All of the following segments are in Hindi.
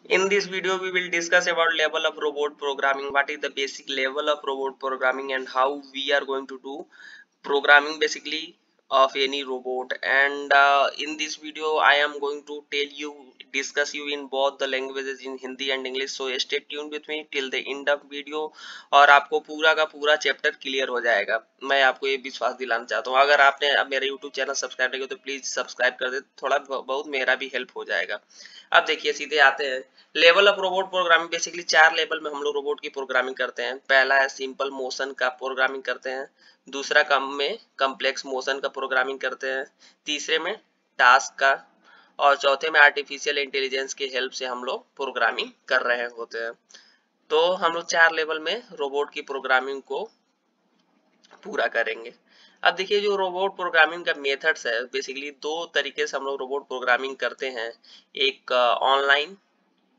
In this video, we will discuss about level of robot programming. What is the basic level of robot programming and how we are going to do programming basically of any robot. And in this video, I am going to discuss you in both the languages in Hindi and English. So stay tuned with me till the end of video और आपको पूरा का पूरा चैप्टर क्लियर हो जाएगा। मैं आपको ये विश्वास दिलाना चाहता हूँ। अगर आपने मेरा यूट्यूब चैनल सब्सक्राइब नहीं किया तो प्लीज सब्सक्राइब कर दे, थोड़ा बहुत मेरा भी हेल्प हो जाएगा। अब देखिए सीधे आते हैं level of robot programming. Basically 4 level में हम लोग रोबोट की प्रोग्रामिंग करते हैं। पहला है सिंपल मोशन का प्रोग्रामिंग करते हैं, दूसरा कम में कम्प्लेक्स मोशन का प्रोग्रामिंग करते हैं, तीसरे में टास्क का, और चौथे में आर्टिफिशियल इंटेलिजेंस की हेल्प से हम लोग प्रोग्रामिंग कर रहे होते हैं। तो हम लोग 4 लेवल में रोबोट की प्रोग्रामिंग को पूरा करेंगे। अब देखिए जो रोबोट प्रोग्रामिंग का मेथड्स है, बेसिकली 2 तरीके से हम लोग रोबोट प्रोग्रामिंग करते हैं, एक ऑनलाइन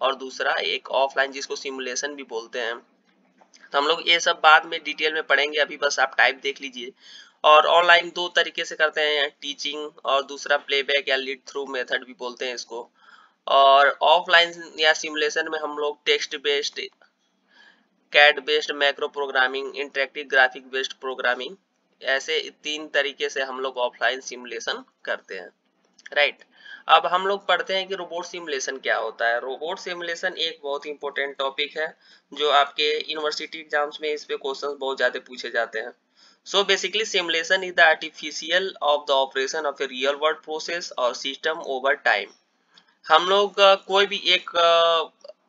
और दूसरा एक ऑफलाइन, जिसको सिमुलेशन भी बोलते हैं। तो हम लोग ये सब बाद में डिटेल में पढ़ेंगे, अभी बस आप टाइप देख लीजिए। और ऑनलाइन 2 तरीके से करते हैं, टीचिंग और दूसरा प्लेबैक या लीड थ्रू मेथड भी बोलते हैं इसको। और ऑफलाइन या सिमुलेशन में हम लोग text based, CAD based macro programming, interactive graphic based programming, ऐसे 3 तरीके से हम लोग ऑफलाइन सिमुलेशन करते हैं। राइट। अब हम लोग पढ़ते हैं कि रोबोट सिमुलेशन क्या होता है। रोबोट सिमुलेशन एक बहुत इंपॉर्टेंट टॉपिक है जो आपके यूनिवर्सिटी एग्जाम्स में इस पे क्वेश्चंस बहुत ज्यादा पूछे जाते हैं। So basically simulation is the artificial of the operation of a real world process और सिस्टम ओवर टाइम। हम लोग कोई भी एक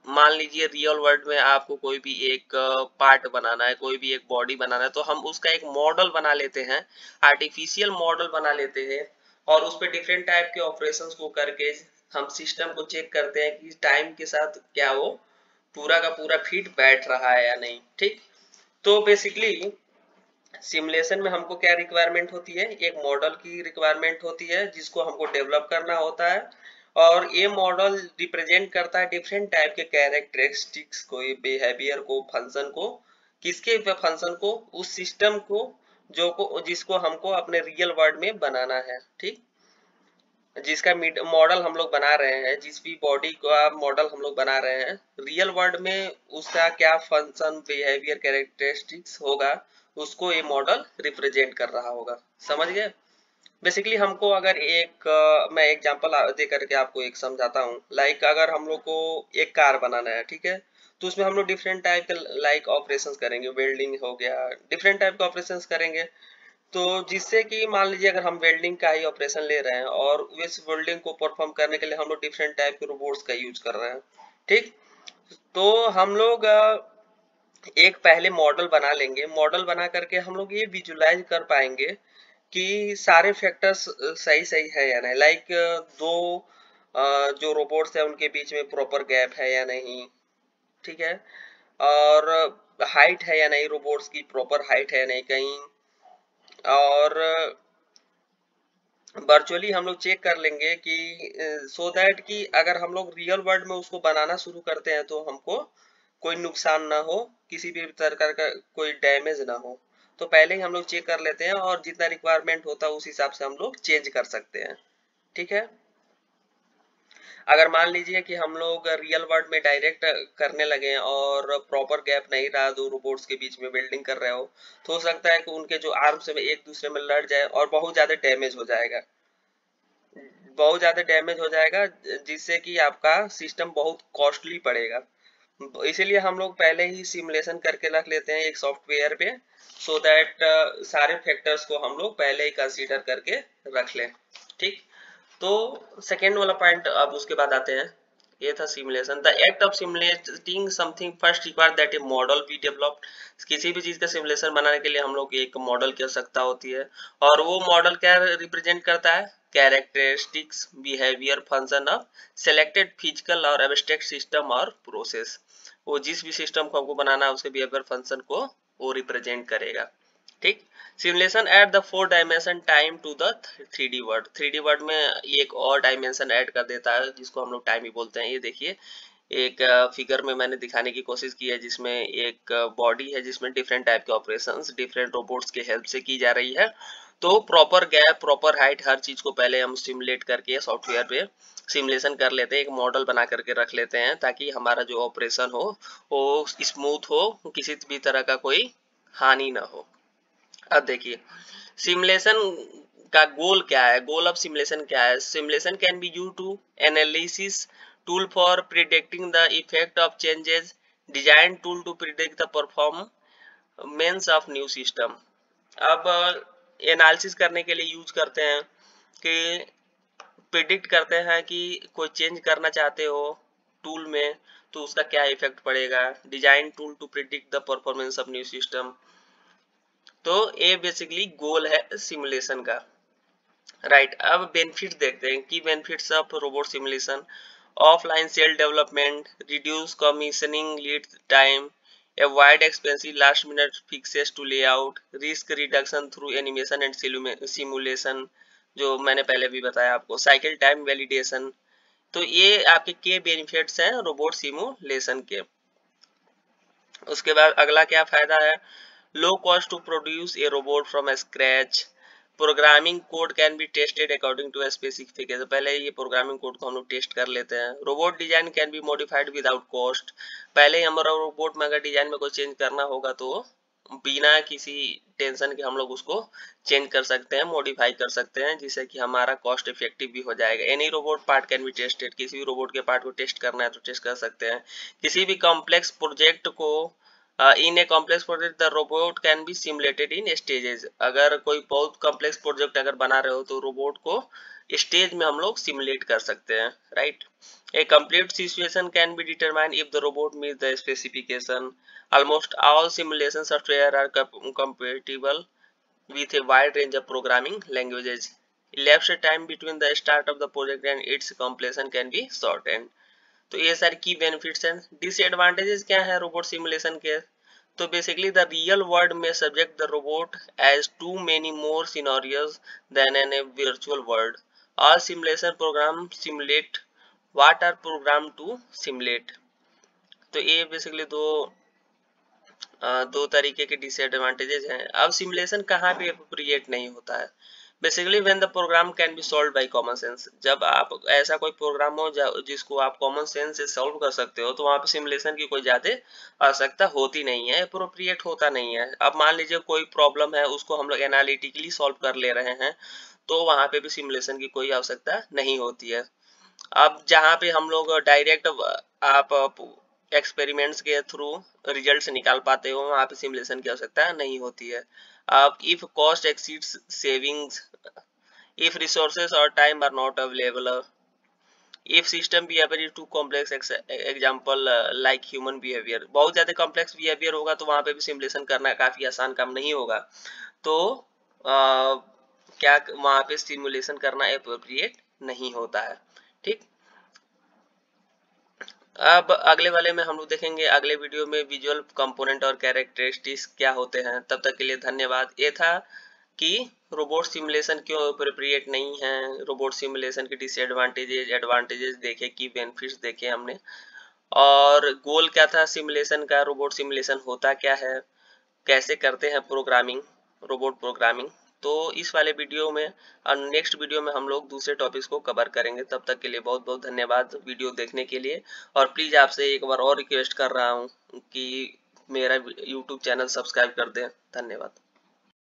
मान लीजिए रियल वर्ल्ड में आपको कोई भी एक पार्ट बनाना है, कोई भी एक बॉडी बनाना है, तो हम उसका एक मॉडल बना लेते हैं, आर्टिफिशियल मॉडल बना लेते हैं, और उस पर डिफरेंट टाइप के ऑपरेशंस को करके हम सिस्टम को चेक करते हैं कि टाइम के साथ क्या वो पूरा का पूरा फिट बैठ रहा है या नहीं। ठीक। तो बेसिकली सिमुलेशन में हमको क्या रिक्वायरमेंट होती है, एक मॉडल की रिक्वायरमेंट होती है जिसको हमको डेवलप करना होता है, और ये मॉडल रिप्रेजेंट करता है डिफरेंट टाइप के कैरेक्टरिस्टिक्स को, बिहेवियर को, फंक्शन को, किसके फंक्शन को, उस सिस्टम को जिसको हमको अपने रियल वर्ल्ड में बनाना है। ठीक। जिसका मॉडल हम लोग बना रहे हैं, जिस भी बॉडी का मॉडल हम लोग बना रहे हैं, रियल वर्ल्ड में उसका क्या फंक्शन, बिहेवियर, कैरेक्टरिस्टिक्स होगा, उसको ये मॉडल रिप्रेजेंट कर रहा होगा। समझ गए। बेसिकली हमको अगर मैं एग्जांपल दे करके आपको एक समझाता हूँ। लाइक अगर हम लोग को एक कार बनाना है, ठीक है, तो उसमें हम लोग डिफरेंट टाइप के लाइक ऑपरेशंस करेंगे, वेल्डिंग हो गया, डिफरेंट टाइप के ऑपरेशंस करेंगे। तो जिससे कि मान लीजिए अगर हम वेल्डिंग का ही ऑपरेशन ले रहे हैं और इस वेल्डिंग को परफॉर्म करने के लिए हम लोग डिफरेंट टाइप के रोबोट्स का यूज कर रहे हैं। ठीक। तो हम लोग एक पहले मॉडल बना लेंगे, मॉडल बना करके हम लोग ये विजुलाइज कर पाएंगे कि सारे फैक्टर्स सही सही है या नहीं। लाइक दो जो रोबोट्स है उनके बीच में प्रॉपर गैप है या नहीं, ठीक है, और हाइट है या नहीं, रोबोट्स की प्रॉपर हाइट है या नहीं कहीं, और वर्चुअली हम लोग चेक कर लेंगे कि सो दैट कि अगर हम लोग रियल वर्ल्ड में उसको बनाना शुरू करते हैं तो हमको कोई नुकसान ना हो, किसी भी प्रकार का कोई डैमेज ना हो। तो पहले ही हम लोग चेक कर लेते हैं और जितना रिक्वायरमेंट होता है उस हिसाब से हम लोग चेंज कर सकते हैं। ठीक है। अगर मान लीजिए कि हम लोग रियल वर्ल्ड में डायरेक्ट करने लगे और प्रॉपर गैप नहीं रहा, दो रोबोट्स के बीच में वेल्डिंग कर रहे हो, तो हो सकता है कि उनके जो आर्म्स में एक दूसरे में लड़ जाए और बहुत ज्यादा डैमेज हो जाएगा, बहुत ज्यादा डैमेज हो जाएगा, जिससे कि आपका सिस्टम बहुत कॉस्टली पड़ेगा। इसीलिए हम लोग पहले ही सिमुलेशन करके रख लेते हैं एक सॉफ्टवेयर पे, सो दैट सारे फैक्टर्स को हम लोग पहले ही कंसीडर करके रख लें। ठीक। तो सेकेंड वाला पॉइंट अब उसके बाद आते हैं, ये था simulation. The act of simulating something first require that A model be developed. किसी भी चीज का सिमुलेशन बनाने के लिए हम लोग एक मॉडल की आवश्यकता होती है, और वो मॉडल क्या रिप्रेजेंट करता है, characteristics, behaviour, function of selected physical और एब्स्ट्रैक्ट सिस्टम और प्रोसेस। वो जिस भी सिस्टम को हमको बनाना है उसके बिहेवियर, फंक्शन को वो रिप्रेजेंट करेगा। ठीक। Simulation at the 4 dimension time to the 3D world. 3D world में एक और डायमेंशन ऐड कर देता है जिसको हम लोग टाइम ही बोलते हैं। ये देखिए एक फिगर में मैंने दिखाने की कोशिश की है, जिसमें एक बॉडी है जिसमें डिफरेंट टाइप के ऑपरेशंस डिफरेंट रोबोट्स के हेल्प से की जा रही है। तो प्रॉपर गैप, प्रॉपर हाइट, हर चीज को पहले हम सिमुलेट करके सॉफ्टवेयर पे सिमुलेशन कर लेते हैं, एक मॉडल बना करके रख लेते हैं ताकि हमारा जो ऑपरेशन हो वो स्मूथ हो, किसी भी तरह का कोई हानि ना हो। अब देखिए सिमुलेशन का गोल क्या है, गोल ऑफ सिमुलेशन क्या है। Simulation can be used to analysis tool for predicting the effect of changes, design tool to predict the performance of new system. अब एनालिसिस करने के लिए यूज करते हैं कि प्रिडिक्ट करते हैं कि कोई चेंज करना चाहते हो टूल में तो उसका क्या इफेक्ट पड़ेगा, design tool to predict the performance of new system. तो ये बेसिकली गोल है सिमुलेशन का, राइट। अब बेनिफिट देखते हैं कि benefits of robot simulation. Offline cell development, reduce commissioning lead time, avoid expensive last minute fixes to layout, risk reduction through animation and simulation, जो मैंने पहले भी बताया आपको, साइकिल टाइम वैलिडेशन। तो ये आपके के बेनिफिट्स हैं रोबोट सिमुलेशन के। उसके बाद अगला क्या फायदा है, low cost to produce a robot from scratch, programming code can be tested according to specification. पहले ये प्रोग्रामिंग कोड को हम लोग टेस्ट कर लेते हैं। Robot design can be modified without cost, पहले ही हमारा रोबोट में अगर डिजाइन में कोई चेंज करना होगा तो बिना किसी टेंशन के हम लोग उसको चेंज कर सकते हैं, मॉडिफाई कर सकते हैं, जिससे कि हमारा कॉस्ट इफेक्टिव भी हो जाएगा। Any robot part can be tested, किसी भी रोबोट के पार्ट को टेस्ट करना है तो टेस्ट कर सकते हैं। किसी भी कॉम्प्लेक्स प्रोजेक्ट को in a complex project the robot can be simulated in stages, अगर कोई बहुत कॉम्प्लेक्स प्रोजेक्ट अगर बना रहे हो तो रोबोट को स्टेज में हम लोग सिमुलेट कर सकते हैं, right. A complete situation can be determine if the robot meet the specification, almost all simulation software are compatible with a wide range of programming languages. Elapsed time between the start of the project and its completion can be shortened. तो ये सारे की बेनिफिट्स हैं। डिसएडवांटेजेस क्या है रोबोट सिमुलेशन के, तो बेसिकली द रियल वर्ल्ड में subject the robot as to many more scenarios than in a virtual world. All simulation program simulate what are program to simulate. तो ये बेसिकली दो तरीके के डिसएडवांटेजेस हैं। अब सिमुलेशन कहाँ पे अप्रोप्रिएट नहीं होता है, basically when the program can be solve by common sense, जब आप ऐसा कोई प्रोग्राम हो जिसको आप कॉमन सेंस से सॉल्व कर सकते हो तो वहाँ पे सिमुलेशन की कोई ज्यादा आवश्यकता होती नहीं है, अप्रोप्रिएट होता नहीं है। अब मान लीजिए कोई प्रॉब्लम है उसको हम लोग एनालिटिकली सॉल्व कर ले रहे हैं तो वहाँ पे भी सिमुलेशन की कोई आवश्यकता नहीं होती है। अब जहाँ पे हम लोग डायरेक्ट आप एक्सपेरिमेंट्स के थ्रू रिजल्ट्स निकाल पाते हो वहाँ पे सिमुलेशन की आवश्यकता नहीं होती है। अब if cost exceeds savings, if resources or time are not available, if system behavior is too complex, example like human behavior, बहुत ज्यादा कॉम्प्लेक्स बिहेवियर होगा तो वहां पे भी सिमुलेशन करना काफी आसान काम नहीं होगा, तो क्या वहां पे सिमुलेशन करना एप्रोप्रिएट नहीं होता है, ठीक। अब अगले वाले में हम लोग देखेंगे अगले वीडियो में विजुअल कंपोनेंट और कैरेक्टरिस्टिक्स क्या होते हैं। तब तक के लिए धन्यवाद। ये था कि रोबोट सिमुलेशन क्यों अप्रोप्रिएट नहीं है, रोबोट सिमुलेशन के डिसएडवांटेजेस एडवांटेजेस देखे, की बेनिफिट्स देखे हमने, और गोल क्या था सिमुलेशन का, रोबोट सिमुलेशन होता क्या है, कैसे करते हैं प्रोग्रामिंग, रोबोट प्रोग्रामिंग। तो इस वाले वीडियो में और नेक्स्ट वीडियो में हम लोग दूसरे टॉपिक्स को कवर करेंगे। तब तक के लिए बहुत बहुत धन्यवाद वीडियो देखने के लिए, और प्लीज आपसे एक बार और रिक्वेस्ट कर रहा हूँ कि मेरा यूट्यूब चैनल सब्सक्राइब कर दें। धन्यवाद।